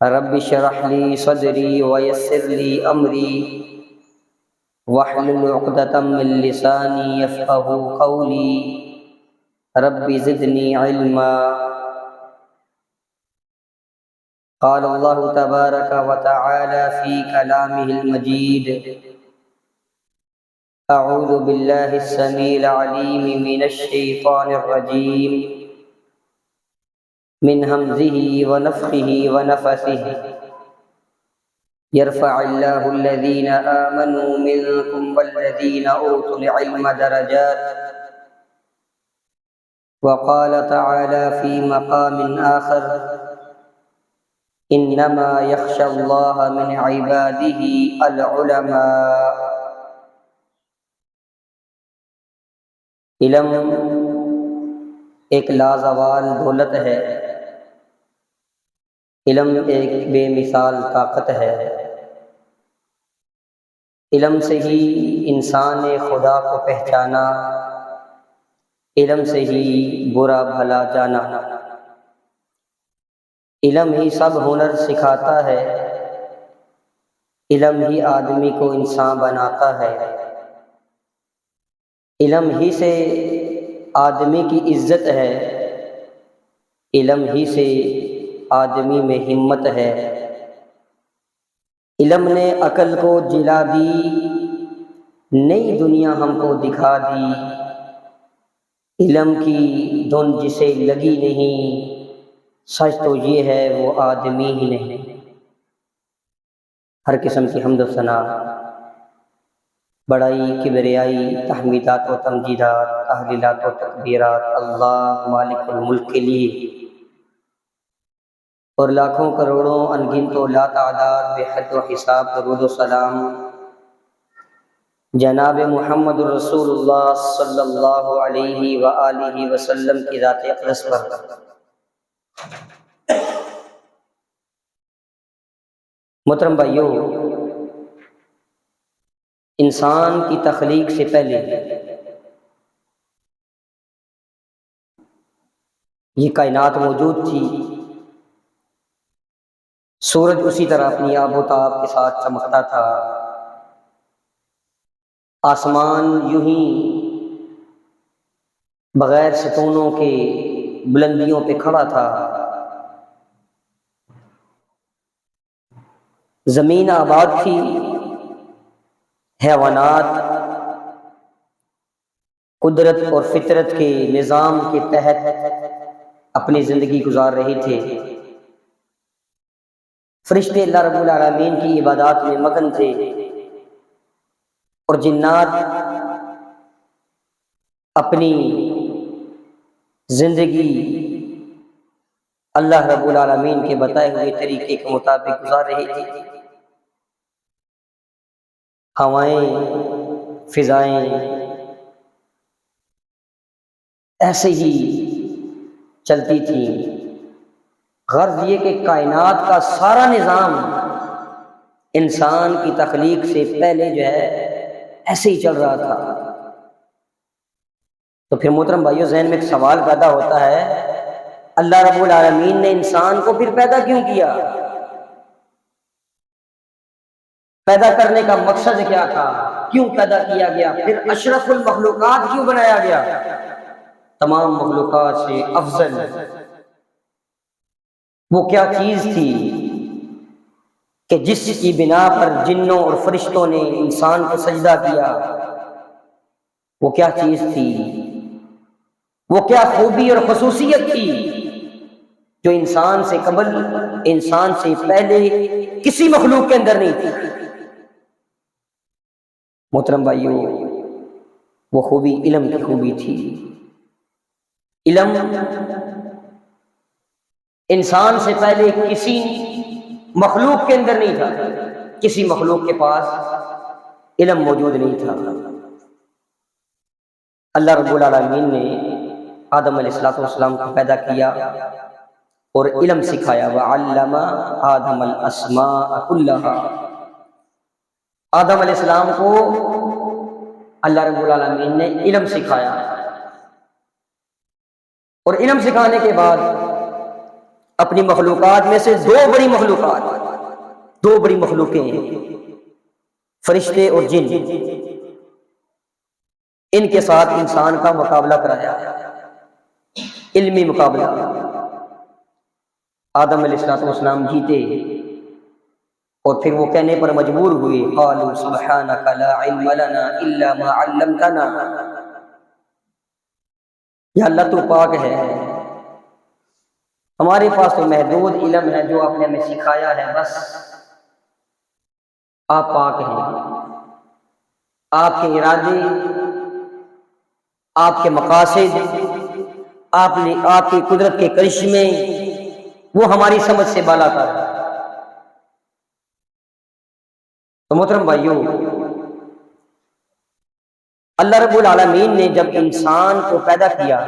رب اشرح لي صدري ويسر لي أمري واحلل عقدة من لساني يفقه قولي رب زدني علما. قال الله تبارك وتعالى في كلامه المجيد: أعوذ بالله السميع العليم من الشيطان الرجيم من همزه ونفخه ونفثه. يرفع الله الذين آمنوا منكم والذين أوتوا العلم درجات. وقال تعالى في مقام آخر: إنما يخشى الله من عباده العلماء. علم ایک لازوال دولت ہے، علم ایک بے مثال طاقت ہے. علم سے ہی انسان نے خدا کو پہچانا، علم سے ہی برا بھلا جانا. علم ہی سب ہنر سکھاتا ہے، علم ہی آدمی کو انسان بناتا ہے. علم ہی سے آدمی کی عزت ہے، علم ہی سے آدمی میں ہمت ہے. علم نے عقل کو جلا دی، نئی دنیا ہم کو دکھا دی. علم کی دھن جسے لگی نہیں، سچ تو یہ ہے وہ آدمی ہی نہیں. ہر قسم کی حمد و ثنا، بڑائی، کبریائی، تحمیدات و تمجیدات، تحلیلات و تکبیرات اللہ مالک الملک کے لیے، اور لاکھوں کروڑوں انگنت و لا تعداد بے حد و حساب درود و سلام جناب محمد رسول اللہ صلی اللہ علیہ وآلہ وسلم کی ذات اقدس پر. محترم بھائیو، انسان کی تخلیق سے پہلے یہ کائنات موجود تھی. سورج اسی طرح اپنی آب و تاب کے ساتھ چمکتا تھا، آسمان یوں ہی بغیر ستونوں کے بلندیوں پہ کھڑا تھا، زمین آباد تھی، حیوانات قدرت اور فطرت کے نظام کے تحت اپنی زندگی گزار رہے تھے. فرشتے اللہ رب العالمین کی عبادات میں مگن تھے، اور جنات اپنی زندگی اللہ رب العالمین کے بتائے ہوئے طریقے کے مطابق گزار رہے تھے. ہوائیں، فضائیں ایسے ہی چلتی تھیں. غرض یہ کہ کائنات کا سارا نظام انسان کی تخلیق سے پہلے جو ہے ایسے ہی چل رہا تھا. تو پھر محترم بھائیو، ذہن میں ایک سوال پیدا ہوتا ہے، اللہ رب العالمین نے انسان کو پھر پیدا کیوں کیا؟ پیدا کرنے کا مقصد کیا تھا؟ کیوں پیدا کیا گیا؟ پھر اشرف المخلوقات کیوں بنایا گیا؟ تمام مخلوقات سے افضل وہ کیا چیز تھی کہ جس کی بنا پر جنوں اور فرشتوں نے انسان کو سجدہ کیا؟ وہ کیا چیز تھی؟ وہ کیا خوبی اور خصوصیت تھی جو انسان سے قبل، انسان سے پہلے کسی مخلوق کے اندر نہیں تھی؟ محترم بھائیو، وہ خوبی علم کی خوبی تھی. علم انسان سے پہلے کسی مخلوق کے اندر نہیں تھا، کسی مخلوق کے پاس علم موجود نہیں تھا. اللہ رب العالمین نے آدم علیہ السلام کو پیدا کیا اور علم سکھایا. وَعَلَّمَ آدَمَ الْأَسْمَاءَ كُلَّهَا. آدم علیہ السلام کو اللہ رب العالمین نے علم سکھایا، اور علم سکھانے کے بعد اپنی مخلوقات میں سے دو بڑی مخلوقیں ہیں، فرشتے اور جن، ان کے ساتھ انسان کا مقابلہ کرایا، علمی مقابلہ۔ آدم علیہ السلام جیتے اور پھر وہ کہنے پر مجبور ہوئے، قالوا سبحانک لا علم لنا الا ما علمتنا، یا اللہ تو پاک ہے، ہمارے پاس تو محدود علم ہے جو آپ نے ہمیں سکھایا ہے، بس آپ پاک ہیں، آپ کے ارادے، آپ کے مقاصد، آپ کی قدرت کے کرشمے وہ ہماری سمجھ سے بالا تر ہے۔ تو محترم بھائیوں، اللہ رب العالمین نے جب انسان کو پیدا کیا،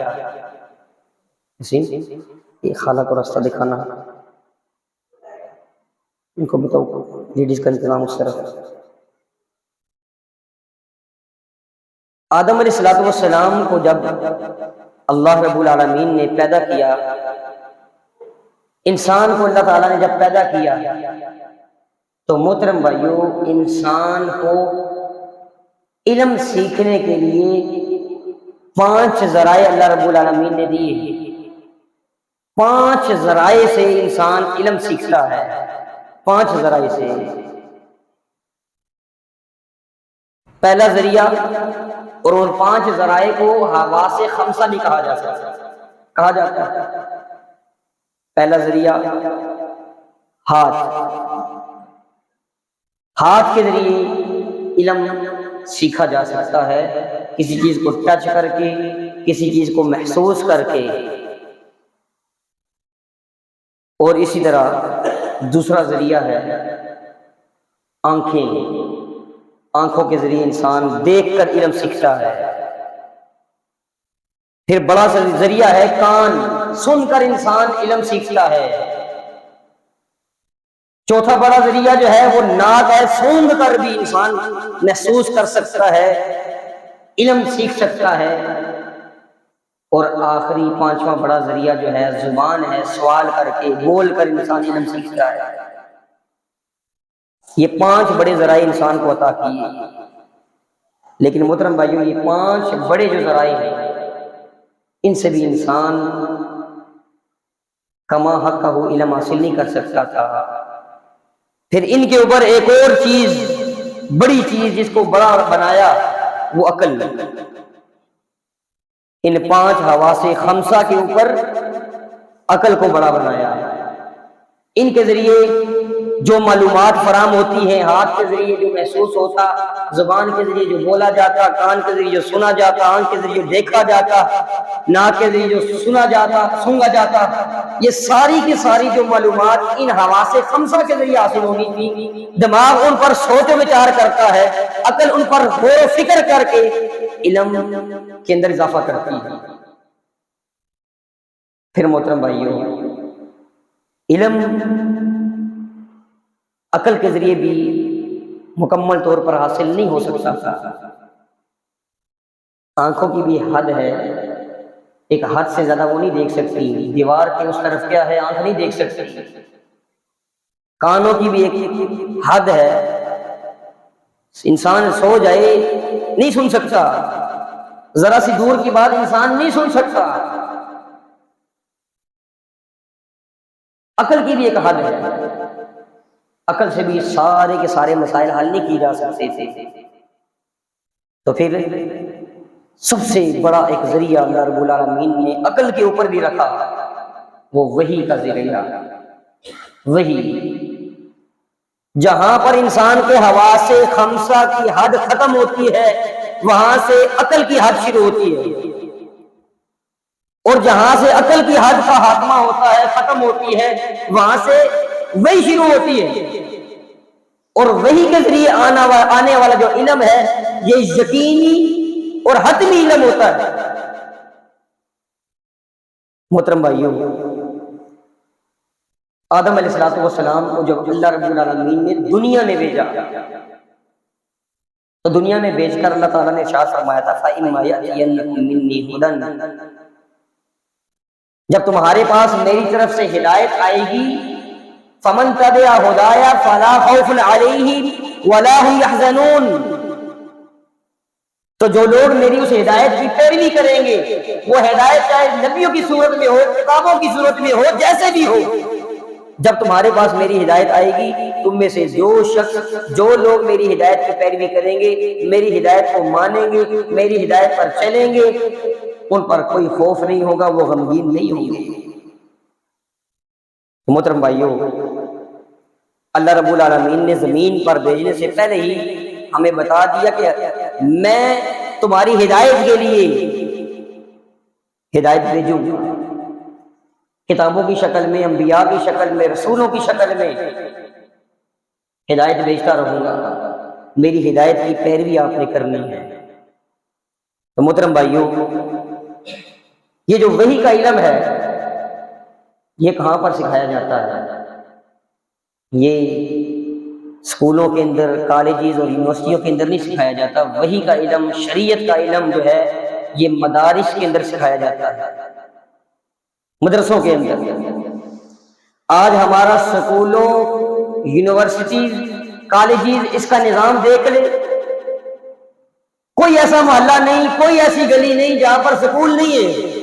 یہ خالہ کو راستہ دکھانا، ان کو بتاؤ لیڈیز کا انتظام اس طرف۔ آدم علیہ السلام کو جب اللہ رب العالمین نے پیدا کیا، انسان کو اللہ تعالیٰ نے جب پیدا کیا، تو محترم بھائیوں، انسان کو علم سیکھنے کے لیے 5 ذرائع اللہ رب العالمین نے دیے۔ 5 ذرائع سے انسان علم سیکھتا ہے، 5 ذرائع سے۔ پہلا ذریعہ، اور ان 5 ذرائع کو حواس خمسہ بھی کہا جاتا ہے۔ پہلا ذریعہ ہاتھ کے ذریعے علم سیکھا جا سکتا ہے، کسی چیز کو ٹچ کر کے، کسی چیز کو محسوس کر کے۔ اور اسی طرح دوسرا ذریعہ ہے آنکھوں کے ذریعے انسان دیکھ کر علم سیکھتا ہے۔ پھر بڑا ذریعہ ہے کان، سن کر انسان علم سیکھتا ہے۔ چوتھا بڑا ذریعہ جو ہے وہ ناک ہے، سونگھ کر بھی انسان محسوس کر سکتا ہے، علم سیکھ سکتا ہے۔ اور آخری 5واں بڑا ذریعہ جو ہے زبان ہے، سوال کر کے، بول کر انسان علم سیکھتا ہے۔ یہ 5 بڑے ذرائع انسان کو عطا کیے۔ لیکن محترم بھائیوں، یہ 5 بڑے جو ذرائع ہیں، ان سے بھی انسان کما حق کا وہ علم حاصل نہیں کر سکتا تھا۔ پھر ان کے اوپر ایک اور چیز، بڑی چیز جس کو بڑا بنایا، وہ عقل۔ ان 5 حواس خمسہ کے اوپر عقل کو بڑا بنایا۔ ان کے ذریعے جو معلومات فراہم ہوتی ہیں، ہاتھ کے ذریعے جو محسوس ہوتا، زبان کے ذریعے جو بولا جاتا، کان کے ذریعے جو سنا جاتا، آنکھ کے ذریعے جو دیکھا جاتا، ناک کے ذریعے جو سونگا جاتا، یہ ساری کی ساری جو معلومات ان حواس خمسہ کے ذریعے حاصل ہونی تھی، دماغ ان پر سوچ و وچار کرتا ہے، عقل ان پر غور و فکر کر کے علم کے اندر اضافہ کرتی ہے۔ پھر محترم بھائیوں، علم عقل کے ذریعے بھی مکمل طور پر حاصل نہیں ہو سکتا تھا۔ آنکھوں کی بھی حد ہے، ایک حد سے زیادہ وہ نہیں دیکھ سکتی، دیوار کے اس طرف کیا ہے آنکھ نہیں دیکھ سکتی۔ کانوں کی بھی ایک حد ہے، انسان سو جائے نہیں سن سکتا، ذرا سی دور کی بات انسان نہیں سن سکتا۔ عقل کی بھی ایک حد ہے، عقل سے بھی سارے کے سارے مسائل حل نہیں کیے جا سکتے تھے۔ تو پھر سب سے بڑا ایک ذریعہ اللہ رب العالمین نے عقل کے اوپر بھی رکھا، وہ وحی کا ذریعہ۔ وحی، جہاں پر انسان کے حواس خمسہ کی حد ختم ہوتی ہے، وہاں سے عقل کی حد شروع ہوتی ہے، اور جہاں سے عقل کی حد کا خاتمہ ہوتا ہے، ختم ہوتی ہے، وہاں سے وحی شروع ہوتی ہے۔ اور وحی کے ذریعے آنے والا جو علم ہے، یہ یقینی اور حتمی علم ہوتا ہے۔ محترم بھائیوں، آدم علیہ السلام کو جب اللہ رب العالمین نے دنیا میں بھیجا، تو دنیا میں بھیج کر اللہ تعالیٰ نے ارشاد فرمایا تھا، فَإِمَّا يَأْتِيَنَّكُم مِّنِّي هُدًى، جب تمہارے پاس میری طرف سے ہدایت آئے گی، فمن تبع ہدایا فلا خوف علیہم ولا هم يحزنون، تو جو لوگ میری اس ہدایت کی پیروی کریں گے، وہ ہدایت چاہے نبیوں کی صورت میں ہو، کتابوں کی صورت میں ہو، جیسے بھی ہو، جب تمہارے پاس میری ہدایت آئے گی، تم میں سے جو لوگ میری ہدایت کی پیروی کریں گے، میری ہدایت کو مانیں گے، میری ہدایت پر چلیں گے، ان پر کوئی خوف نہیں ہوگا، وہ غمگین نہیں ہوں گے۔ محترم بھائیوں، اللہ رب العالمین نے زمین پر بھیجنے سے پہلے ہی ہمیں بتا دیا کہ میں تمہاری ہدایت کے لیے ہدایت بھیجوں، کتابوں کی شکل میں، انبیاء کی شکل میں، رسولوں کی شکل میں ہدایت بھیجتا رہوں گا، میری ہدایت کی پیروی آپ نے کرنی ہے۔ تو محترم بھائیوں، یہ جو وحی کا علم ہے، یہ کہاں پر سکھایا جاتا ہے؟ یہ اسکولوں کے اندر، کالجز اور یونیورسٹیوں کے اندر نہیں سکھایا جاتا۔ وحی کا علم، شریعت کا علم جو ہے، یہ مدارس کے اندر سکھایا جاتا ہے، مدرسوں کے اندر۔ آج ہمارا سکولوں، یونیورسٹیز، کالجز، اس کا نظام دیکھ لے، کوئی ایسا محلہ نہیں، کوئی ایسی گلی نہیں جہاں پر سکول نہیں ہے۔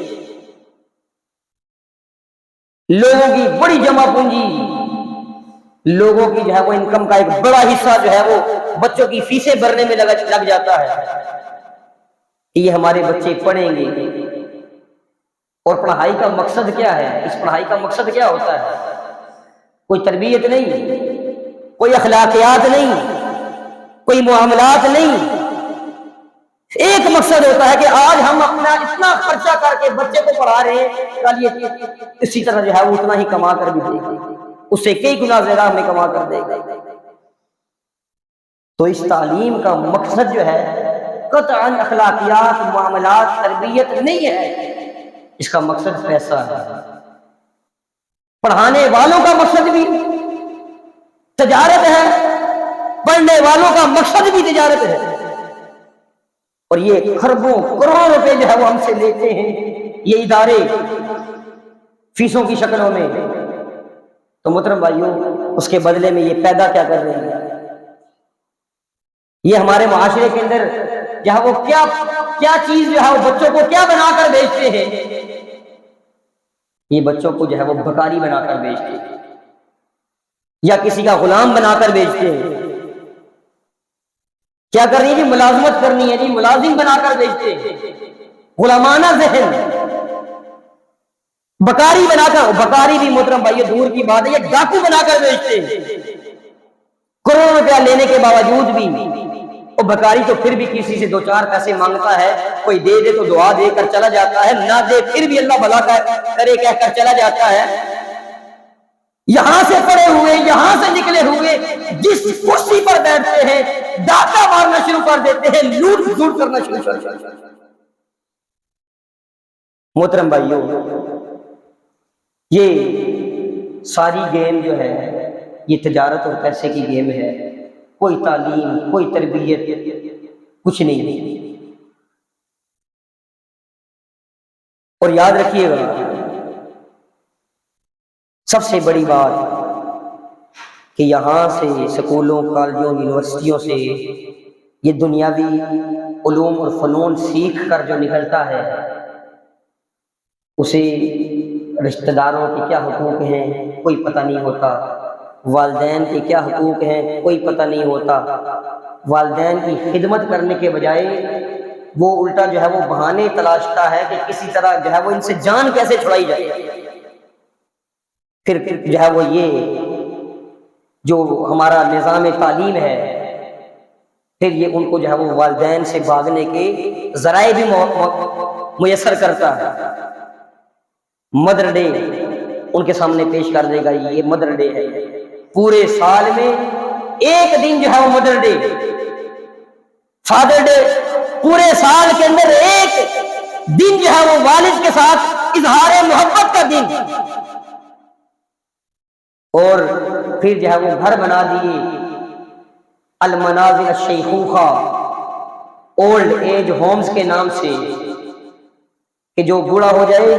لوگوں کی بڑی جمع پونجی، لوگوں کی جو ہے وہ انکم کا ایک بڑا حصہ جو ہے وہ بچوں کی فیسیں بھرنے میں لگ جاتا ہے۔ یہ ہمارے بچے پڑھیں گے، اور پڑھائی کا مقصد کیا ہے؟ اس پڑھائی کا مقصد کیا ہوتا ہے؟ کوئی تربیت نہیں، کوئی اخلاقیات نہیں، کوئی معاملات نہیں۔ ایک مقصد ہوتا ہے کہ آج ہم اپنا اتنا خرچہ کر کے بچے کو پڑھا رہے ہیں، کل یہ اسی طرح جو ہے وہ اتنا ہی کما کر بھی دے گا، اس سے کئی گنا زیادہ ہمیں کما کر دے گا۔ تو اس تعلیم کا مقصد جو ہے قطعاً اخلاقیات، معاملات، تربیت نہیں ہے، اس کا مقصد پیسہ ہے۔ پڑھانے والوں کا مقصد بھی تجارت ہے، پڑھنے والوں کا مقصد بھی تجارت ہے، اور یہ خربوں کروڑوں روپے جو ہے وہ ہم سے لیتے ہیں یہ ادارے فیسوں کی شکلوں میں۔ تو محترم بھائیوں، اس کے بدلے میں یہ پیدا کیا کر رہے ہیں؟ یہ ہمارے معاشرے کے اندر جو ہے وہ کیا چیز جو ہے وہ بچوں کو کیا بنا کر بیچتے ہیں؟ یہ بچوں کو جو ہے وہ بکاری بنا کر بیچتے ہیں، یا کسی کا غلام بنا کر بیچتے ہیں۔ کیا کرنی ہے جی؟ ملازمت کرنی ہے جی، ملازم بنا کر بیچتے ہیں، غلامانہ ذہن، بکاری بنا کر۔ بکاری بھی محترم بھائی دور کی بات ہے، یہ ڈاکو بنا کر بیچتے ہیں، کروڑوں روپیہ لینے کے باوجود بھی۔ اور بکاری تو پھر بھی کسی سے دو چار پیسے مانگتا ہے، کوئی دے دے تو دعا دے کر چلا جاتا ہے، نہ دے پھر بھی اللہ بھلا کرے کہہ کر چلا جاتا ہے۔ یہاں سے پڑے ہوئے، یہاں سے نکلے ہوئے، جس کرسی پر بیٹھتے ہیں ڈاکہ مارنا شروع کر دیتے ہیں، لوٹ جھوٹ کرنا شروع کر دیتے ہیں۔ محترم بھائیوں، یہ ساری گیم جو ہے یہ تجارت اور پیسے کی گیم ہے، کوئی تعلیم، کوئی تربیت، کچھ نہیں۔ اور یاد رکھیے گا، سب سے بڑی بات کہ یہاں سے سکولوں، کالجوں، یونیورسٹیوں سے یہ دنیاوی علوم اور فنون سیکھ کر جو نکلتا ہے، اسے رشتہ داروں کے کیا حقوق ہیں کوئی پتہ نہیں ہوتا، والدین کے کیا حقوق ہیں کوئی پتہ نہیں ہوتا۔ والدین کی خدمت کرنے کے بجائے وہ الٹا جو ہے وہ بہانے تلاشتا ہے کہ کسی طرح جو ہے وہ ان سے جان کیسے چھڑائی جائے۔ پھر جو ہے وہ یہ جو ہمارا نظام تعلیم ہے، پھر یہ ان کو جو ہے وہ والدین سے بھاگنے کے ذرائع بھی میسر کرتا ہے۔ مدر ڈے ان کے سامنے پیش کر دے گا، یہ مدر ڈے ہے، پورے سال میں ایک دن جو ہے وہ مدر ڈے، فادر ڈے، پورے سال کے اندر ایک دن جو ہے وہ والد کے ساتھ اظہار محبت کا دن، اور پھر جو ہے وہ گھر بنا دیے المنازل الشیخوخہ، اولڈ ایج ہومز کے نام سے، کہ جو بوڑھا ہو جائے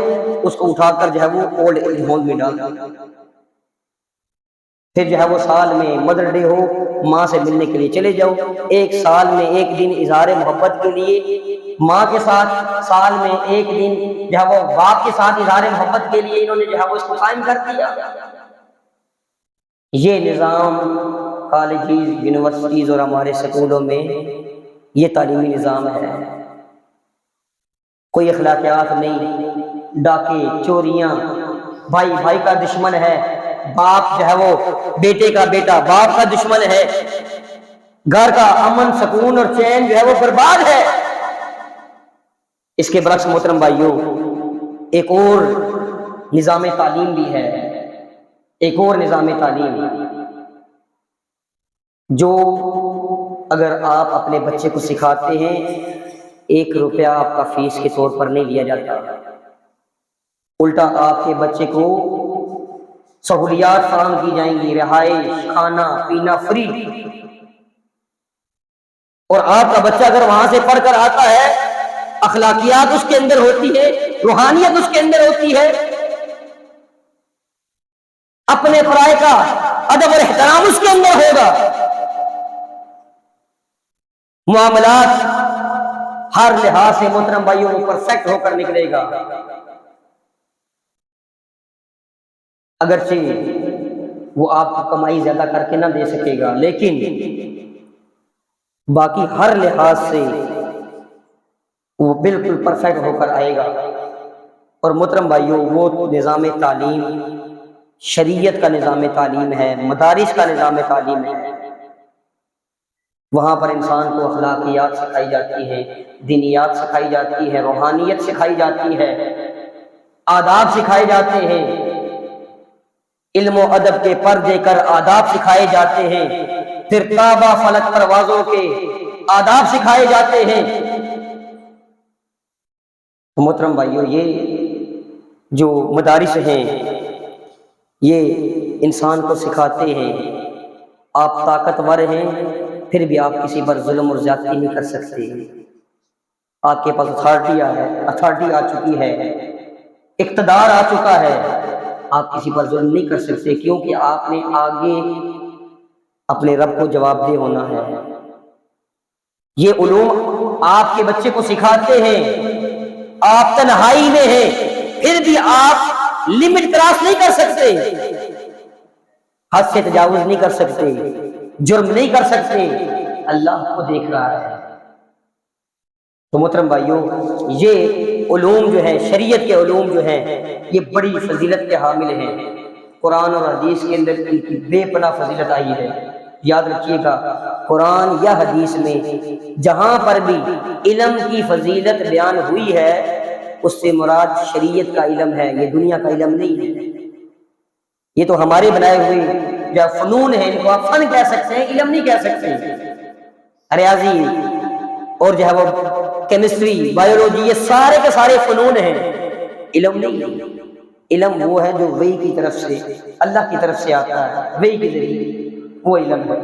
اس کو اٹھا کر جو ہے وہ اولڈ ایج ہوم میں ڈال دو. پھر جو ہے وہ سال میں مدر ڈے ہو، ماں سے ملنے کے لیے چلے جاؤ. ایک سال میں ایک دن اظہار محبت کے لیے ماں کے ساتھ، سال میں ایک دن جو ہے وہ باپ کے ساتھ اظہار محبت کے لیے انہوں نے جو ہے وہ اس کو قائم کر دیا. یہ نظام کالجز، یونیورسٹیز اور ہمارے سکولوں میں یہ تعلیمی نظام ہے. کوئی اخلاقیات نہیں، ڈاکے، چوریاں، بھائی بھائی کا دشمن ہے، باپ جو ہے وہ بیٹے کا بیٹا باپ کا دشمن ہے، گھر کا امن سکون اور چین جو ہے وہ برباد ہے. اس کے برعکس محترم بھائیوں، ایک اور نظام تعلیم بھی ہے، ایک اور نظام تعلیم جو اگر آپ اپنے بچے کو سکھاتے ہیں، 1 روپیہ آپ کا فیس کے طور پر نہیں لیا جاتا، الٹا آپ کے بچے کو سہولیات فراہم کی جائیں گی، رہائش، کھانا پینا فری. اور آپ کا بچہ اگر وہاں سے پڑھ کر آتا ہے، اخلاقیات اس کے اندر ہوتی ہے، روحانیت اس کے اندر ہوتی ہے، اپنے پرائے کا ادب اور احترام اس کے اندر ہوگا، معاملات ہر لحاظ سے محترم بھائیوں کو پرفیکٹ ہو کر نکلے گا. اگرچہ وہ آپ کو کمائی زیادہ کر کے نہ دے سکے گا، لیکن باقی ہر لحاظ سے وہ بالکل پرفیکٹ ہو کر آئے گا. اور محترم بھائیوں، وہ نظام تعلیم شریعت کا نظام تعلیم ہے، مدارس کا نظام تعلیم ہے. وہاں پر انسان کو اخلاقیات سکھائی جاتی ہے، دینیات سکھائی جاتی ہے، روحانیت سکھائی جاتی ہے، آداب سکھائے جاتے ہیں، علم و ادب کے پردے کر آداب سکھائے جاتے ہیں، پھر تابہ فلک پروازوں کے آداب سکھائے جاتے ہیں. محترم بھائیو، یہ جو مدارس ہیں یہ انسان کو سکھاتے ہیں آپ طاقتور ہیں پھر بھی آپ کسی پر ظلم اور زیادتی نہیں کر سکتے. آپ کے پاس اتھارٹی آ چکی ہے، اقتدار آ چکا ہے، آپ کسی پر ظلم نہیں کر سکتے، کیونکہ آپ نے آگے اپنے رب کو جواب دہ ہونا ہے. یہ علوم آپ کے بچے کو سکھاتے ہیں، آپ تنہائی میں ہیں پھر بھی آپ لمٹ کراس نہیں کر سکتے، حد سے تجاوز نہیں کر سکتے، جرم نہیں کر سکتے، اللہ کو دیکھ رہا ہے. تو محترم بھائیوں، یہ علوم جو ہیں، شریعت کے علوم جو ہیں، یہ بڑی فضیلت کے حامل ہیں. قرآن اور حدیث کے اندر ان کی بے پناہ فضیلت آئی ہے. یاد رکھیے گا، قرآن یا حدیث میں جہاں پر بھی علم کی فضیلت بیان ہوئی ہے اس سے مراد شریعت کا علم ہے، یہ دنیا کا علم نہیں ہے. یہ تو ہمارے بنائے ہوئے جو فنون ہیں، ان کو آپ فن کہہ سکتے ہیں، علم نہیں کہہ سکتے. ریاضی اور جو ہے وہ کیمسٹری، بایولوجی، یہ سارے کے سارے فنون ہیں، علم نہیں. علم وہ ہے جو وحی کی طرف سے، اللہ کی طرف سے آتا ہے، وحی کے ذریعے، وہ علم ہے.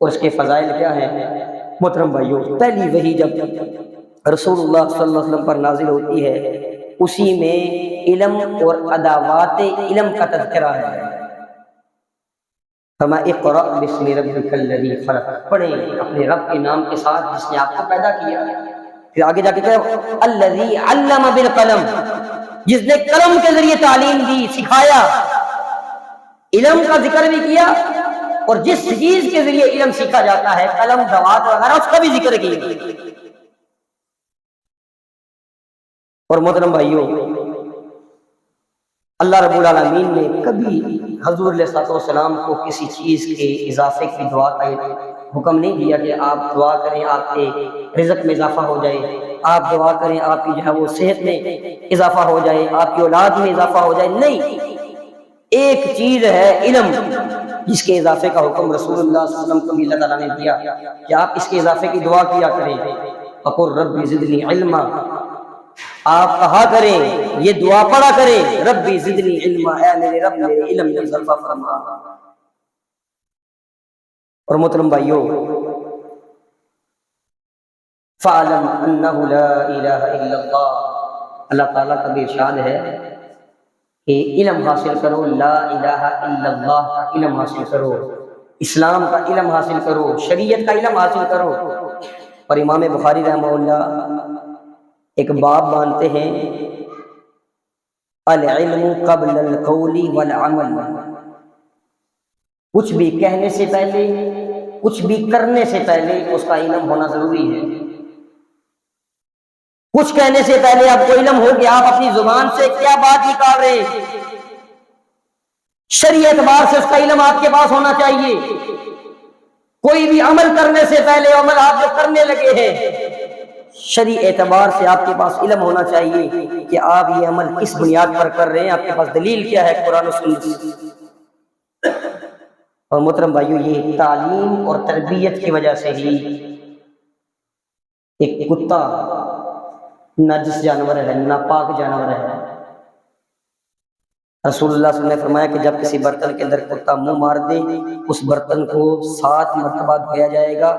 اور اس کے فضائل کیا ہیں محترم بھائیوں؟ پہلی وحی جب رسول اللہ صلی اللہ علیہ وسلم پر نازل ہوتی ہے اسی میں علم اور ادوات علم کا تذکرہ ہے. فرمایا اقرأ بسم ربک الذی خلق، پڑھیں اپنے رب کے نام کے ساتھ جس نے آپ کو پیدا کیا. پھر آگے جا کے کہا الذی علم بالقلم، جس نے قلم کے ذریعے تعلیم دی، سکھایا. علم کا ذکر بھی کیا اور جس چیز کے ذریعے علم سیکھا جاتا ہے، قلم، دوات وغیرہ، اس کا بھی ذکر کیا. اور محترم بھائیوں، اللہ رب العالمین نے کبھی حضور علیہ الصلوۃ والسلام کو کسی چیز کے اضافے کی دعا کا حکم نہیں دیا کہ آپ دعا کریں آپ کے رزق میں اضافہ ہو جائے، آپ دعا کریں آپ کی جو ہے وہ صحت میں اضافہ ہو جائے، آپ کی اولاد میں اضافہ ہو جائے. نہیں، ایک چیز ہے علم، جس کے اضافے کا حکم رسول اللہ صلی اللہ علیہ وسلم کو بھی اللہ تعالیٰ نے دیا کہ آپ اس کے اضافے کی دعا کیا کریں. فقل رب زدنی علما، آپ کہا کریں، یہ دعا پڑھا کریں، ربی زدنی علما، اے میرے رب میرے علم میں اضافہ فرما. اور محترم بھائیوں، فَاعْلَمْ أَنَّهُ لَا إِلَهَ إِلَّا اللَّهُ، اللہ تعالیٰ کا بھی ارشاد ہے کہ علم حاصل کرو، لا الہ الا اللہ کا علم حاصل کرو، اسلام کا علم حاصل کرو، شریعت کا علم حاصل کرو۔ اور امام بخاری رحمہ اللہ ایک باب مانتے ہیں، العلم قبل القول والعمل، کچھ بھی کہنے سے پہلے، کچھ بھی کرنے سے پہلے اس کا علم ہونا ضروری ہے۔ کچھ کہنے سے پہلے آپ کو علم ہو کہ آپ اپنی زبان سے کیا بات نکال رہے ہیں، شرعی اعتبار سے اس کا علم آپ کے پاس ہونا چاہیے۔ کوئی بھی عمل کرنے سے پہلے، عمل آپ جو کرنے لگے ہیں، شرعی اعتبار سے آپ کے پاس علم ہونا چاہیے کہ آپ یہ عمل کس بنیاد پر کر رہے ہیں، آپ کے پاس دلیل کیا ہے قرآن و سنت۔ اور محترم بھائیو، یہ تعلیم اور تربیت کی وجہ سے ہی ایک کتا نجس جانور ہے، ناپاک جانور ہے۔ رسول اللہ صلی اللہ علیہ وسلم نے فرمایا کہ جب کسی برتن کے اندر کتا منہ مار دے، اس برتن کو 7 مرتبہ دھویا جائے گا۔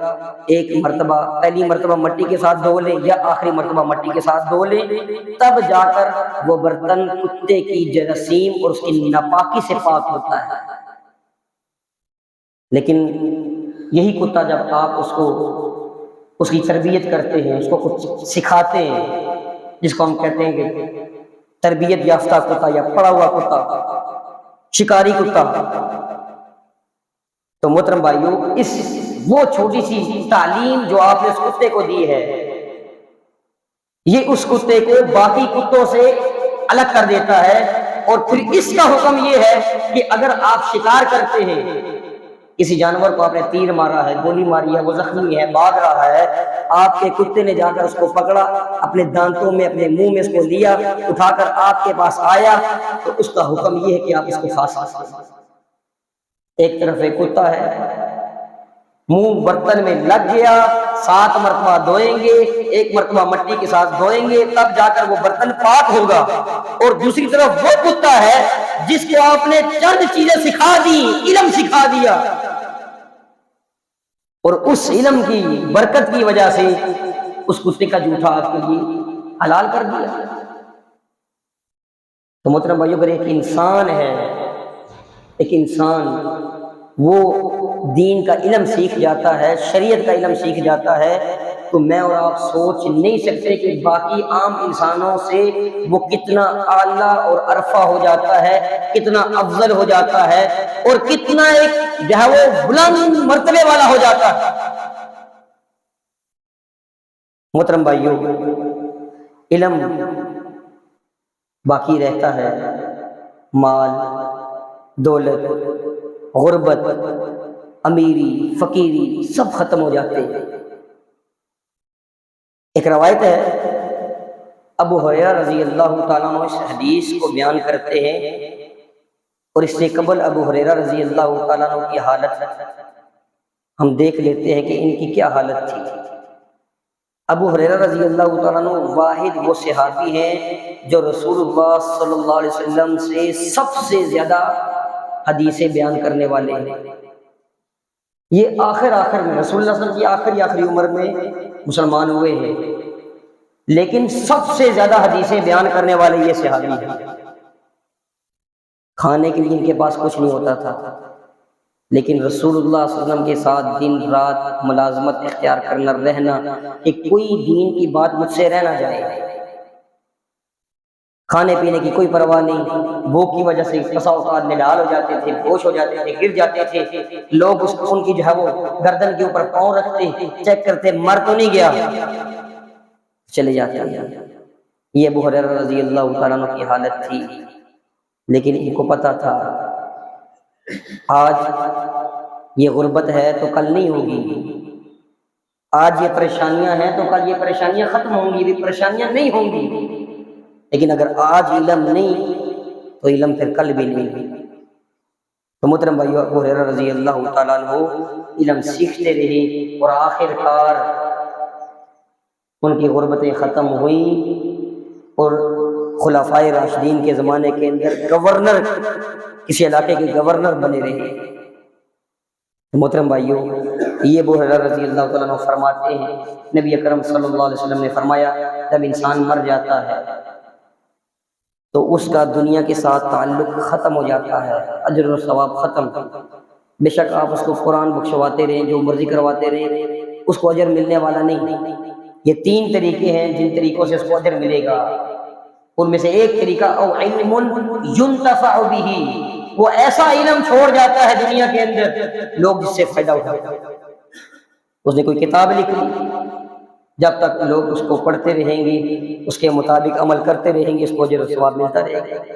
ایک مرتبہ، پہلی مرتبہ مٹی کے ساتھ دھو لے یا آخری مرتبہ مٹی کے ساتھ دھو لے، تب جا کر وہ برتن کتے کی جراثیم اور اس کی ناپاکی سے پاک ہوتا ہے۔ لیکن یہی کتا جب آپ اس کی تربیت کرتے ہیں، اس کو کچھ سکھاتے ہیں، جس کو ہم کہتے ہیں کہ تربیت یافتہ کتا یا پڑھا ہوا کتا، شکاری کتا، تو محترم بھائیو، وہ چھوٹی سی تعلیم جو آپ نے اس کتے کو دی ہے، یہ اس کتے کو باقی کتوں سے الگ کر دیتا ہے۔ اور پھر اس کا حکم یہ ہے کہ اگر آپ شکار کرتے ہیں، کسی جانور کو آپ نے تیر مارا ہے، گولی ماری ہے، وہ زخمی ہے، بھاگ رہا ہے، آپ کے کتے نے جا کر اس کو پکڑا، اپنے دانتوں میں، اپنے منہ میں اس کو لیا، اٹھا کر آپ کے پاس آیا، تو اس کا حکم یہ ہے کہ آپ اس کو کھا سکتے ہیں۔ ایک طرف ایک کتا ہے، منہ برتن میں لگ گیا، 7 مرتبہ دھوئیں گے، 1 مرتبہ مٹی کے ساتھ دھوئیں گے، تب جا کر وہ برتن پاک ہوگا۔ اور دوسری طرف وہ کتا ہے جس کو آپ نے چند چیزیں سکھا دی، علم سکھا دیا، اور اس علم کی برکت کی وجہ سے اس کتے کا جوٹا آپ کے لیے حلال کر دیا۔ تو محترم بھائیو، اگر ایک انسان ہے، ایک انسان وہ دین کا علم سیکھ جاتا ہے، شریعت کا علم سیکھ جاتا ہے، تو میں اور آپ سوچ نہیں سکتے کہ باقی عام انسانوں سے وہ کتنا اعلیٰ اور عرفہ ہو جاتا ہے، کتنا افضل ہو جاتا ہے، اور کتنا ایک جو ہے وہ بلند مرتبے والا ہو جاتا ہے۔ محترم بھائیو، علم باقی رہتا ہے، مال، دولت، غربت، امیری، فقیری سب ختم ہو جاتے ہیں۔ ایک روایت ہے، ابو ہریرہ رضی اللہ تعالیٰ عنہ اس حدیث کو بیان کرتے ہیں، اور اس سے قبل ابو ہریرہ رضی اللہ تعالیٰ عنہ کی حالت ہم دیکھ لیتے ہیں کہ ان کی کیا حالت تھی۔ ابو ہریرہ رضی اللہ تعالیٰ عنہ واحد وہ صحابی ہیں جو رسول اللہ صلی اللہ علیہ وسلم سے سب سے زیادہ حدیثیں بیان کرنے والے ہیں۔ یہ آخر میں رسول اللہ صلی اللہ علیہ وسلم کی آخری عمر میں مسلمان ہوئے ہیں، لیکن سب سے زیادہ حدیثیں بیان کرنے والے یہ صحابی ہیں۔ کھانے کے لیے ان کے پاس کچھ نہیں ہوتا تھا، لیکن رسول اللہ صلی اللہ علیہ وسلم کے ساتھ دن رات ملازمت اختیار کرنا، رہنا، کہ کوئی دین کی بات مجھ سے رہ نہ جائے۔ کھانے پینے کی کوئی پرواہ نہیں، بھوک کی وجہ سے بسا اوقات نڈال ہو جاتے تھے، بوش ہو جاتے تھے، گر جاتے تھے، لوگ ان کی جو ہے وہ گردن کے اوپر پاؤں رکھتے، چیک کرتے مر تو نہیں گیا، چلے جاتے ہیں۔ یہ ابو ہریرہ رضی اللہ تعالیٰ عنہ کی حالت تھی، لیکن ان کو پتا تھا آج یہ غربت ہے تو کل نہیں ہوگی، آج یہ پریشانیاں ہیں تو کل یہ پریشانیاں ختم ہوں گی، یہ پریشانیاں نہیں ہوں گی، لیکن اگر آج علم نہیں تو علم پھر کل بھی نہیں۔ تو محترم بھائیو، ابو ہریرہ رضی اللہ تعالیٰ عنہ علم سیکھتے رہے، اور آخر کار ان کی غربتیں ختم ہوئیں، اور خلفائے راشدین کے زمانے کے اندر گورنر، کسی علاقے کے گورنر بنے رہے۔ محترم بھائیو، یہ ابو ہریرہ رضی اللہ تعالیٰ عنہ فرماتے ہیں، نبی اکرم صلی اللہ علیہ وسلم نے فرمایا، جب انسان مر جاتا ہے تو اس کا دنیا کے ساتھ تعلق ختم ہو جاتا ہے، اجر و ثواب ختم۔ بے شک آپ اس کو قرآن بخشواتے رہیں، جو مرضی کرواتے رہیں، اس کو اجر ملنے والا نہیں۔ یہ 3 طریقے ہیں جن طریقوں سے اس کو اجر ملے گا۔ ان میں سے ایک طریقہ او علم ينتفع به، وہ ایسا علم چھوڑ جاتا ہے دنیا کے اندر لوگ جس سے فائدہ اٹھاتے ہیں۔ اس نے کوئی کتاب لکھ لی، جب تک لوگ اس کو پڑھتے رہیں گے، اس کے مطابق عمل کرتے رہیں گے، اس کو اجر و ثواب ملتا رہے گا۔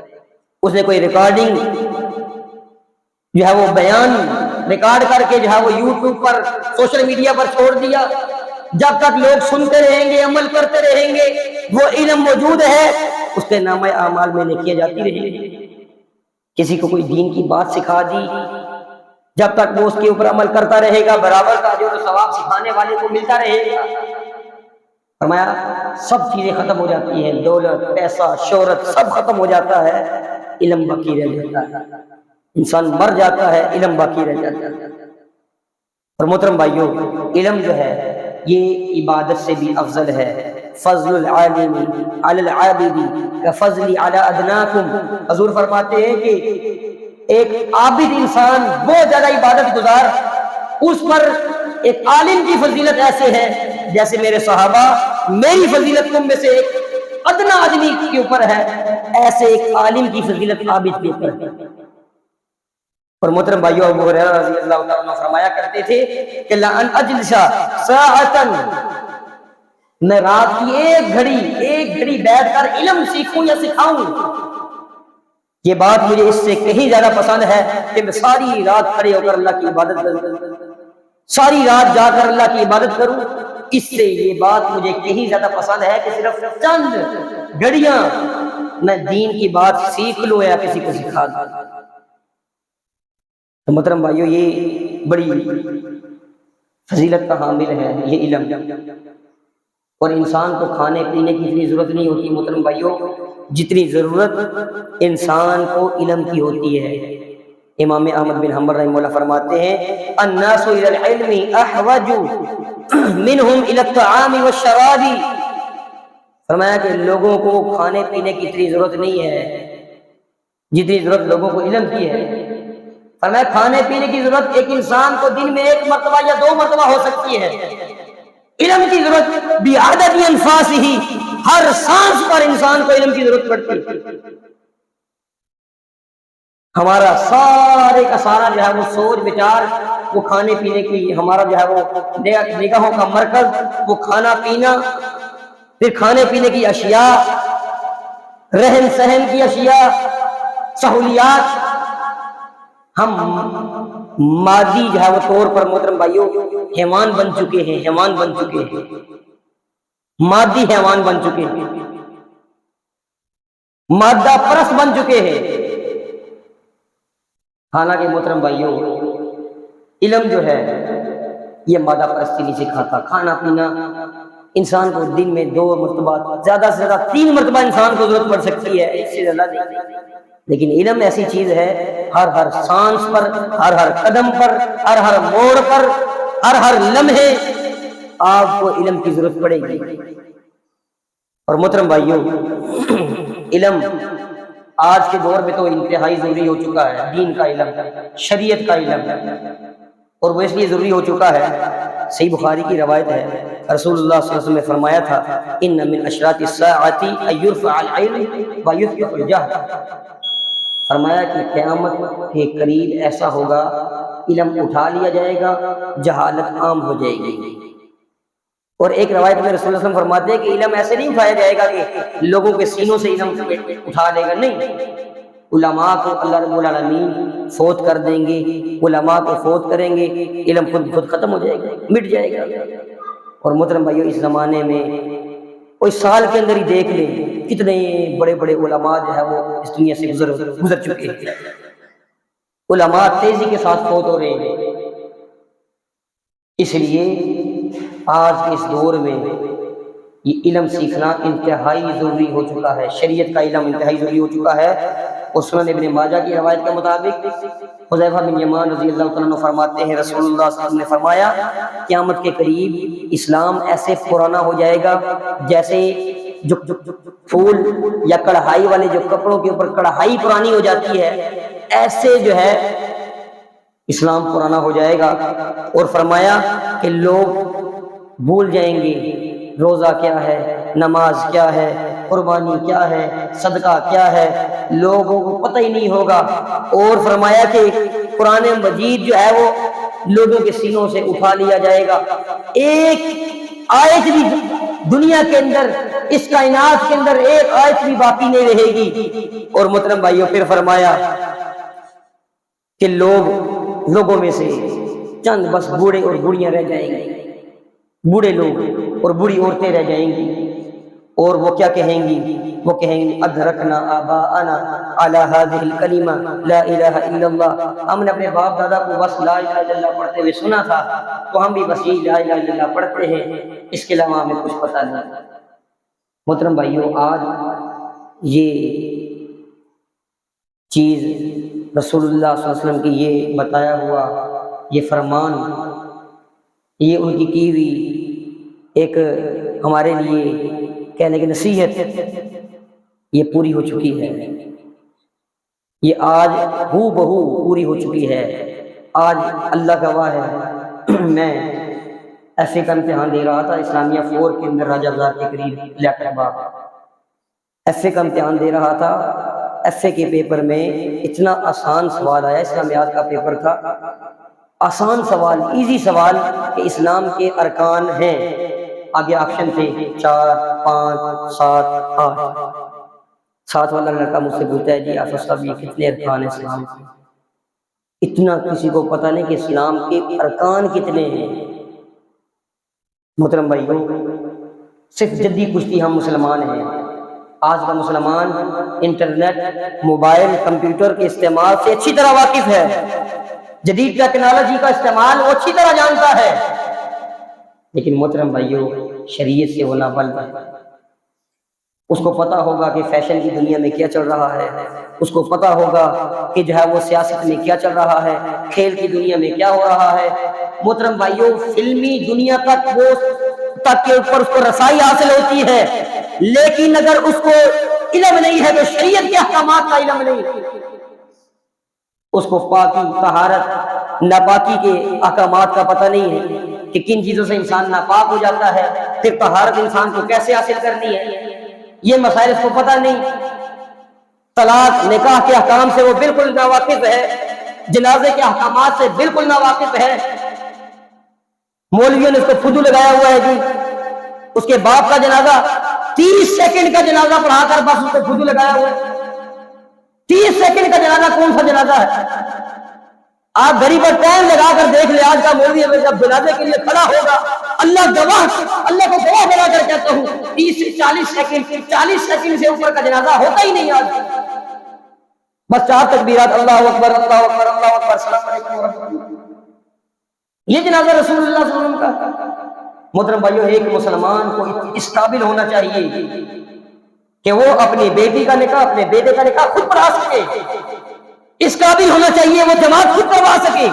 اس نے کوئی ریکارڈنگ جو ہے وہ بیان ریکارڈ کر کے جو ہے وہ یوٹیوب پر، سوشل میڈیا پر چھوڑ دیا، جب تک لوگ سنتے رہیں گے، عمل کرتے رہیں گے، وہ علم موجود ہے، اس کے نامہ اعمال میں نیکیاں جاتی رہیں گی۔ کسی کو کوئی دین کی بات سکھا دی، جب تک وہ اس کے اوپر عمل کرتا رہے گا، برابر کا اجر و ثواب سکھانے والے کو ملتا رہے گا۔ فرمایا سب چیزیں ختم ہو جاتی ہیں، دولت، پیسہ، شہرت سب ختم ہو جاتا ہے، علم باقی رہ جاتا ہے۔ انسان مر جاتا ہے، علم باقی رہ جاتا ہے۔ اور محترم بھائیوں، علم جو ہے یہ عبادت سے بھی افضل ہے۔ فضل العالم علی العابد کفضلی علی ادناکم، حضور فرماتے ہیں کہ ایک عابد انسان بہت زیادہ عبادت گزار، اس پر ایک عالم کی فضیلت ایسے ہے جیسے میرے صحابہ، میری فضیلت تم میں سے ایک ادنا آدمی کے اوپر ہے، ایسے ایک عالم کی فضیلت عابد کے اوپر ہے۔ اور محترم بھائیو، ابو ہریرہ رضی اللہ تعالیٰ عنہ فرمایا کرتے تھے کہ لَأَنْ أَجْلِسَ سَاعَةً، میں رات کی ایک گھڑی بیٹھ کر علم سیکھوں یا سکھاؤں، یہ بات مجھے اس سے کہیں زیادہ پسند ہے کہ میں ساری رات کھڑے ہو کر اللہ کی عبادت کروں، ساری رات جا کر اللہ کی عبادت کروں۔ اس سے یہ بات مجھے کہیں زیادہ پسند ہے کہ صرف چند گھڑیاں میں دین کی بات سیکھ لوں یا کسی کو سکھا دوں۔ تو محترم بھائیو، یہ بڑی فضیلت کا حامل ہے یہ علم۔ اور انسان کو کھانے پینے کی اتنی ضرورت نہیں ہوتی محترم بھائیو، جتنی ضرورت انسان کو علم کی ہوتی ہے۔ امام احمد بن حنبل رحمہ اللہ فرماتے ہیں الناس الى العلم احوج منهم الى الطعام والشراب، فرمایا کہ لوگوں کو کھانے پینے کی اتنی ضرورت نہیں ہے جتنی ضرورت لوگوں کو علم کی ہے۔ فرمایا کھانے پینے کی ضرورت ایک انسان کو دن میں 1 مرتبہ یا 2 مرتبہ ہو سکتی ہے، علم کی ضرورت بعدد انفاس ہی، ہر سانس پر انسان کو علم کی ضرورت پڑتی ہے۔ ہمارا سارے کا سارا جو ہے وہ سوچ بچار وہ کھانے پینے کی، ہمارا جو ہے وہ نگاہوں کا مرکز وہ کھانا پینا، پھر کھانے پینے کی اشیاء، رہن سہن کی اشیاء، سہولیات۔ ہم مادی جو ہے وہ طور پر محترم بھائیوں حیوان بن چکے ہیں، مادی حیوان بن چکے ہیں، مادہ پرست بن چکے ہیں۔ حالانکہ محترم بھائیوں علم جو ہے یہ مادہ پرستی نہیں سکھاتا۔ کھانا پینا انسان کو دن میں 2 مرتبہ، زیادہ سے زیادہ 3 مرتبہ انسان کو ضرورت پڑ سکتی ہے، اس سے زیادہ نہیں۔ لیکن علم ایسی چیز ہے ہر سانس پر، ہر قدم پر، ہر موڑ پر، ہر لمحے آپ کو علم کی ضرورت پڑے گی۔ اور محترم بھائیوں علم آج کے دور میں تو انتہائی ضروری ہو چکا ہے، دین کا علم، شریعت کا علم، اور وہ اس لیے ضروری ہو چکا ہے، صحیح بخاری کی روایت ہے، رسول اللہ صلی اللہ علیہ وسلم نے فرمایا تھا ان من اشراط الساعۃ ان یرفع العلم ویذکر الجہل، فرمایا کہ قیامت کے قریب ایسا ہوگا علم اٹھا لیا جائے گا، جہالت عام ہو جائے گی۔ اور ایک روایت میں رسول اللہ صلی اللہ علیہ وسلم فرماتے ہیں کہ علم ایسے نہیں اٹھایا جائے گا کہ لوگوں کے سینوں سے علم اٹھا لے گا، نہیں، علماء کو اللہ رب العالمین فوت کر دیں گے، علماء کو فوت کریں گے، علم خود ختم ہو جائے گا، مٹ جائے گا۔ اور محترم بھائیو اس زمانے میں کوئی سال کے اندر ہی دیکھ لیں کتنے بڑے بڑے علماء جو ہے وہ اس دنیا سے گزر چکے ہیں، علماء تیزی کے ساتھ فوت ہو رہے ہیں۔ اس لیے آج کے اس دور میں یہ علم سیکھنا انتہائی ضروری ہو چکا ہے، شریعت کا علم انتہائی ضروری ہو چکا ہے۔ اور سنن ابن ماجہ کی روایت کے مطابق حذیفہ بن یمان رضی اللہ تعالیٰ عنہ فرماتے ہیں رسول اللہ صلی اللہ علیہ وسلم نے فرمایا قیامت کے قریب اسلام ایسے پرانا ہو جائے گا جیسے جو پھول یا کڑھائی والے جو کپڑوں کے اوپر کڑھائی پرانی ہو جاتی ہے، ایسے جو ہے اسلام پرانا ہو جائے گا۔ اور فرمایا کہ لوگ بھول جائیں گے روزہ کیا ہے، نماز کیا ہے، قربانی کیا ہے، صدقہ کیا ہے، لوگوں کو پتہ ہی نہیں ہوگا۔ اور فرمایا کہ قرآن مجید جو ہے وہ لوگوں کے سینوں سے اٹھا لیا جائے گا، ایک آیت بھی دنیا کے اندر، اس کائنات کے اندر ایک آیت بھی باقی نہیں رہے گی۔ اور محترم بھائیوں پھر فرمایا کہ لوگوں میں سے چند بس بوڑھے اور بوڑھیاں رہ جائیں گے، بوڑھے لوگ اور بوڑھی عورتیں رہ جائیں گی، اور وہ کیا کہیں گی؟ وہ کہیں گی ادرکنا آباءنا علی هذه الکلمہ لا الہ الا اللہ، ہم نے اپنے باپ دادا کو بس لا الہ الا اللہ پڑھتے ہوئے سنا تھا، تو ہم بھی بس یہ لا الہ الا اللہ پڑھتے ہیں، اس کے علاوہ ہمیں کچھ پتہ نہیں۔ محترم بھائیوں، آج یہ چیز رسول اللہ صلی اللہ علیہ وسلم کی یہ بتایا ہوا یہ فرمان، یہ ان کی ہوئی ایک ہمارے لیے کہنے کی نصیحت، یہ پوری ہو چکی ہے، یہ آج ہو بہو پوری ہو چکی ہے۔ آج اللہ گواہ ہے، میں ایف اے کا امتحان دے رہا تھا اسلامیہ 4 کے اندر راجہ بازار کے قریب لیاقت ایف اے کا امتحان دے رہا تھا۔ ایف اے کے پیپر میں اتنا آسان سوال آیا، اسلامیات کا پیپر تھا، آسان سوال، ایزی سوال کہ اسلام کے ارکان ہیں، آگے آپشن تھے 4 5 7 8، 7 والا لڑکا مجھ سے پوچھتا ہے جی آفس صاحب یہ کتنے ارکان ہیں اسلام کے؟ اتنا کسی کو پتہ نہیں کہ اسلام کے ارکان کتنے ہیں۔ محترم بھائیوں، صرف جدی کشتی ہم مسلمان ہیں۔ آج کا مسلمان انٹرنیٹ، موبائل، کمپیوٹر کے استعمال سے اچھی طرح واقف ہے، جدید ٹیکنالوجی کا استعمال وہ اچھی طرح جانتا ہے، لیکن محترم بھائیوں شریعت سے وہ نابلد ہے۔ اس کو پتہ ہوگا کہ فیشن کی دنیا میں کیا چل رہا ہے، اس کو پتہ ہوگا کہ جو ہے وہ سیاست میں کیا چل رہا ہے، کھیل کی دنیا میں کیا ہو رہا ہے۔ محترم بھائیوں، فلمی دنیا تک کے اوپر اس کو رسائی حاصل ہوتی ہے، لیکن اگر اس کو علم نہیں ہے تو شریعت کے احکامات کا علم نہیں، اس کو پاکی، طہارت، ناپاکی کے احکامات کا پتہ نہیں ہے کہ کن چیزوں سے انسان ناپاک ہو جاتا ہے، پھر طہارت انسان کو کیسے حاصل کرنی ہے، یہ مسائل اس کو پتہ نہیں۔ طلاق، نکاح کے احکام سے وہ بالکل ناواقف ہے، جنازے کے احکامات سے بالکل ناواقف ہے۔ مولویوں نے اس کو فدو لگایا ہوا ہے جی، اس کے باپ کا جنازہ 30 سیکنڈ کا جنازہ پڑھا کر بس اس کو فدو لگایا ہوا ہے۔ 30 سیکنڈ کا جنازہ کون سا جنازہ ہے؟ آپ گھڑی پر ٹائم لگا کر دیکھ لیں، آج کا مولوی جب جنازے کے لیے کھڑا ہوگا، اللہ گواہ، اللہ کو گواہ بنا کر کہتا ہوں 30 سے 40 سیکنڈ، 40 سیکنڈ سے اوپر کا جنازہ ہوتا ہی نہیں آج، بس 4 تکبیرات، اللہ اکبر اللہ اکبر اللہ اکبر، السلام علیکم ورحمۃ اللہ، یہ جنازہ رسول اللہ صلی اللہ علیہ وسلم کا۔ محترم بھائیوں، ایک مسلمان کو اس قابل ہونا چاہیے کہ وہ اپنی بیٹی کا نکاح، اپنے بیٹے کا نکاح خود پڑھا سکے، اس قابل ہونا چاہیے وہ جماعت خود کروا سکے،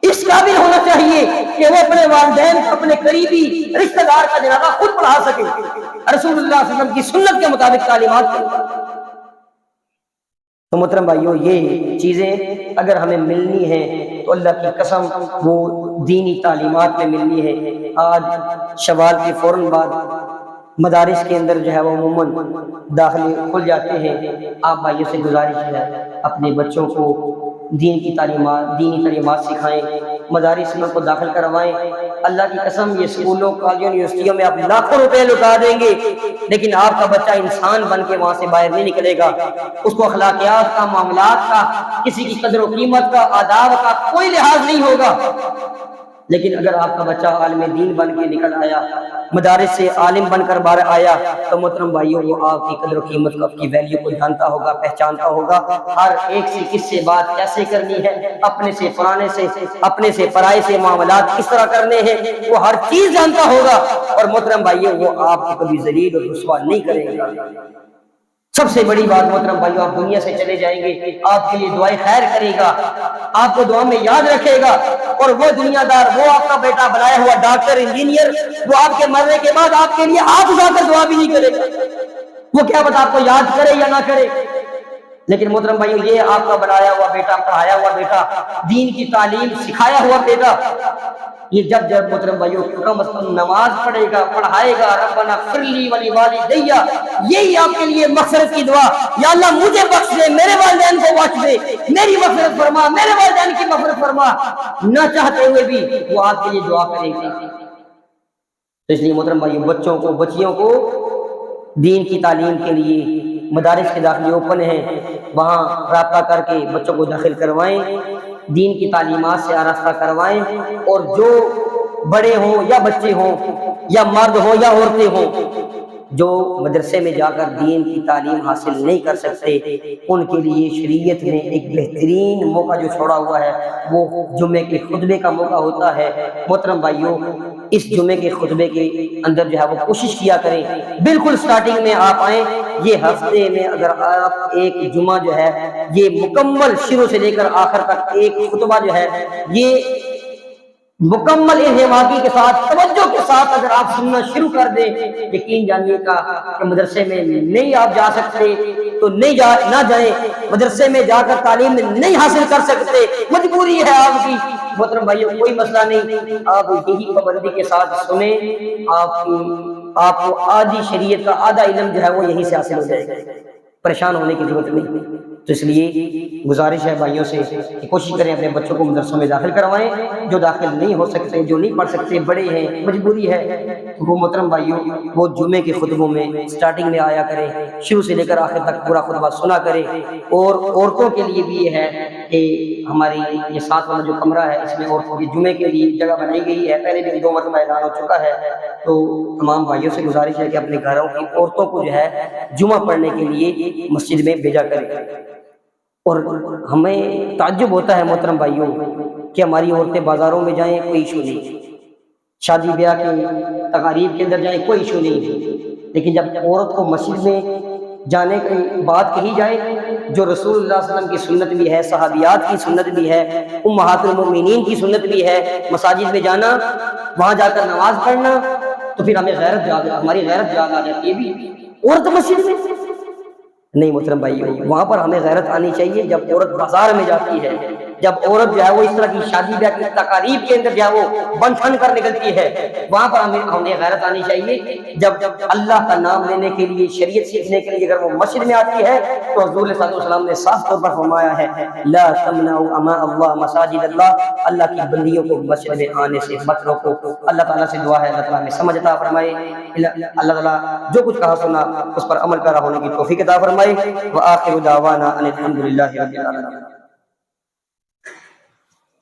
اس قابل ہونا چاہیے کہ وہ اپنے والدین، اپنے قریبی رشتہ دار کا جنازہ خود پڑھا سکے، رسول اللہ صلی اللہ علیہ وسلم کی سنت کے مطابق تعلیمات کے۔ تو محترم بھائیوں، یہ چیزیں اگر ہمیں ملنی ہیں تو اللہ کی قسم وہ دینی تعلیمات میں ملنی ہے۔ آج شوال کے فوراً بعد مدارس کے اندر جو ہے وہ عموماً داخلے کھل جاتے ہیں۔ آپ بھائیوں سے گزارش ہے اپنے بچوں کو دینی تعلیمات سکھائیں، مدارس میں کو داخل کروائیں۔ اللہ کی قسم یہ اسکولوں، کالجوں، یونیورسٹیوں میں آپ لاکھوں روپے لٹا دیں گے، لیکن آپ کا بچہ انسان بن کے وہاں سے باہر نہیں نکلے گا، اس کو اخلاقیات کا، معاملات کا، کسی کی قدر و قیمت کا، آداب کا کوئی لحاظ نہیں ہوگا۔ لیکن اگر آپ کا بچہ عالم دین بن کے نکل آیا، مدارس سے عالم بن کر باہر آیا، تو محترم بھائیوں وہ آپ کی قدر و قیمت کو، آپ کی ویلیو کو جانتا ہوگا، پہچانتا ہوگا، ہر ایک سے کس سے بات کیسے کرنی ہے، اپنے سے پرانے سے، اپنے سے پرائے سے معاملات کس طرح کرنے ہیں، وہ ہر چیز جانتا ہوگا، اور محترم بھائیوں وہ آپ کو کبھی ذلیل اور رسوا نہیں کرے گا۔ سب سے بڑی بات محترم بھائیو، آپ دنیا سے چلے جائیں گے، آپ کے لیے دعائیں خیر کرے گا، آپ کو دعا میں یاد رکھے گا، اور وہ دنیا دار، وہ آپ کا بیٹا بنایا ہوا ڈاکٹر انجینئر، وہ آپ کے مرنے کے بعد آپ کے لیے ہاتھ اٹھا کر دعا بھی نہیں کرے گا، وہ کیا پتا آپ کو یاد کرے یا نہ کرے۔ لیکن محترم بھائیو، یہ آپ کا بنایا ہوا بیٹا، پڑھایا ہوا بیٹا، دین کی تعلیم سکھایا ہوا بیٹا، یہ جب جب محترم بھائیو کم از کم نماز پڑھے گا، پڑھائے گا، ربنا اغفر لی ولوالدی، یہی آپ کے لیے مغفرت کی دعا، یا اللہ مجھے بخش دے، میرے والدین کو بخش دے، میری مغفرت فرما، میرے والدین کی مغفرت فرما، نہ چاہتے ہوئے بھی وہ آپ کے لیے دعا کرے گا۔ تو اس لیے محترم بھائیو، بچوں کو، بچیوں کو دین کی تعلیم کے لیے مدارس کے داخلے اوپن ہیں، وہاں رابطہ کر کے بچوں کو داخل کروائیں، دین کی تعلیمات سے آراستہ کروائیں، اور جو بڑے ہوں یا بچے ہوں یا مرد ہوں یا عورتیں ہوں جو مدرسے میں جا کر دین کی تعلیم حاصل نہیں کر سکتے، ان کے لیے شریعت نے ایک بہترین موقع جو چھوڑا ہوا ہے وہ جمعے کے خطبے کا موقع ہوتا ہے۔ محترم بھائیوں، اس جمعے کے خطبے کے اندر جو ہے وہ کوشش کیا کریں، بالکل سٹارٹنگ میں آپ آئیں، یہ ہفتے میں اگر آپ ایک جمعہ جو ہے یہ مکمل شروع سے لے کر آخر تک ایک خطبہ جو ہے یہ مکمل انہماکی کے ساتھ، توجہ کے ساتھ اگر آپ سننا شروع کر دیں، یقین جانیے گا کہ مدرسے میں نہیں آپ جا سکتے تو نہ جائیں، مدرسے میں جا کر تعلیم نہیں حاصل کر سکتے، مجبوری ہے آپ کی، محترم بھائیوں کوئی مسئلہ نہیں، آپ یہی پابندی کے ساتھ سنیں، آپ کو آدھی شریعت کا آدھا علم جو ہے وہ یہیں سے حاصل ہو جائے گا، پریشان ہونے کی ضرورت نہیں۔ تو اس لیے گزارش ہے بھائیوں سے کہ کوشش کریں اپنے بچوں کو مدرسوں میں داخل کروائیں، جو داخل نہیں ہو سکتے، جو نہیں پڑھ سکتے، بڑے ہیں، مجبوری ہے، وہ محترم بھائیوں وہ جمعے کے خطبوں میں سٹارٹنگ میں آیا کریں، شروع سے لے کر آخر تک پورا خطبہ سنا کریں۔ اور عورتوں کے لیے بھی یہ ہے کہ ہماری یہ 7 والا جو کمرہ ہے اس میں عورتوں کی جمعے کے لیے جگہ بنائی گئی ہے، پہلے بھی 2 مرتبہ اعلان ہو چکا ہے، تو تمام بھائیوں سے گزارش ہے کہ اپنے گھروں کی عورتوں کو جو ہے جمعہ پڑھنے کے لیے مسجد میں بھیجا کریں۔ اور ہمیں تعجب ہوتا ہے محترم بھائیوں کہ ہماری عورتیں بازاروں میں جائیں کوئی ایشو نہیں، شادی بیاہ کی تقاریب کے اندر جائیں کوئی ایشو نہیں، لیکن جب عورت کو مسجد میں جانے کی بات کہی جائے جو رسول اللہ صلی اللہ علیہ وسلم کی سنت بھی ہے، صحابیات کی سنت بھی ہے، امہات المؤمنین کی سنت بھی ہے، مساجد میں جانا، وہاں جا کر نماز پڑھنا، تو پھر ہمیں ہماری غیرت جاگ آ جاتی ہے بھی عورت مسجد میں نہیں۔ محترم بھائیو، وہاں پر ہمیں غیرت آنی چاہیے جب عورت بازار میں جاتی ہے، جب عورت جو ہے وہ اس طرح کی شادی بیاہ کی تقاریب کے اندر جو ہے وہ بن ٹھن کر نکلتی ہے، وہاں پر ہمیں غیرت آنی چاہیے۔ جب اللہ کا نام لینے کے لیے، شریعت سیکھنے کے لیے اگر وہ مسجد میں آتی ہے تو حضور صلی اللہ علیہ وسلم نے صاف طور پر فرمایا ہے لا تمنعوا اماء اللہ مساجد اللہ، اللہ کی بندیوں کو مسجد میں آنے سے مت روکو۔ اللہ تعالیٰ سے دعا ہے اللہ تعالیٰ ہمیں سمجھ عطا فرمائے، اللہ تعالیٰ جو کچھ کہا سنا اس پر عمل کرا ہونے کی توفیق عطا فرمائے۔ وآخر دعوانا ان الحمد للہ رب العالمین۔